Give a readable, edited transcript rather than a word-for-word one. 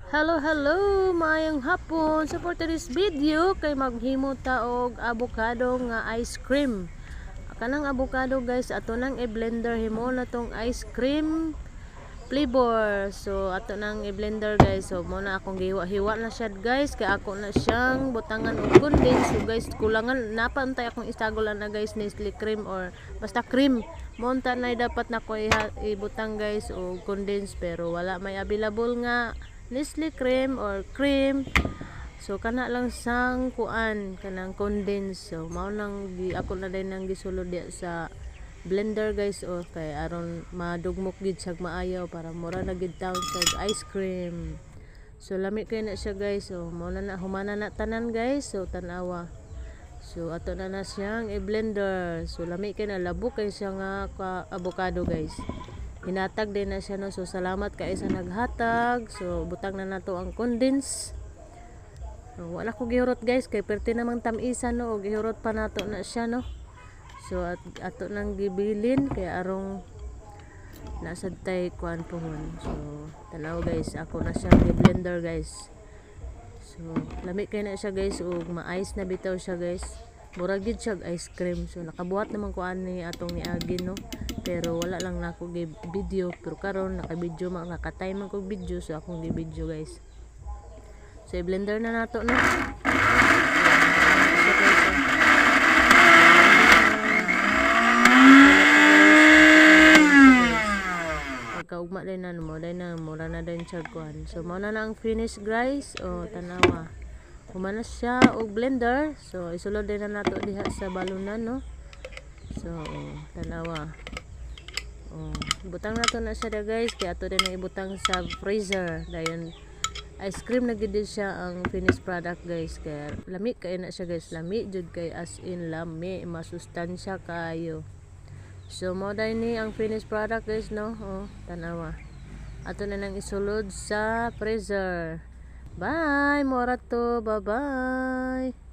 Hello, maayong hapon. So for today's video kay maghimo ta og avocado nga ice cream. Kanang avocado guys, ato nang i-blender himo na tong ice cream flavor. So ato nang i-blender guys. So mo na akong gihiwa-hiwa na siya guys, kay ako na siyang butangan og condense. So guys, kulangan napantay akong istagolan na guys Nestle cream or basta cream. Monta na dapat na ko ibutang guys og condense pero wala may available nga Nestle cream or cream. So kana lang sang kuan kanang condense. So mao nang ako na din nang gisulod diya sa blender guys o kay aron madugmok gid sag maayaw para mura na gid taon sa ice cream. So lami kay na siya guys. So mao na humana na tanan guys. So tanawa. So ato na siyang i-blender. So lami kay na labo kay siya nga avocado guys. Hinatag din na siya no. So salamat kay sa naghatag. So butang na nato ang condense. So, wala ko gihurot guys kay perti namang tamisan no, og gihurot pa nato na siya no. So ato nang gibilin kay arong nasa tay kuan pohon. So tanaw guys, ako na siya gi-blender guys. So lami kay na siya guys ug ma-ice na bitaw siya guys. Murag gid siya ice cream. So nakabuhat naman ko ani atong niagi no. Pero wala lang na ako gi-video, pero karon naka-video naka-time man ko video, so akong gi-video guys. So i-blender na nato no. Pagkaugma din na mo, dahil na mura na din siya kuhan. So mao na ang finish guys. O tanawa. Humana siya og blender. So isulod din na nato diha sa balunan no. So tanawa. Butang nato na siya guys, kaya ato din ang ibutang sa freezer. Dayon ice cream na gid siya ang finished product guys. Kaya lami kay na siya guys, lami jud kay as in lami, masustansya kayo. So mo dai ni ang finished product guys no. Tanawa. Ato na nang isulod sa freezer. Bye, mora to. Bye-bye.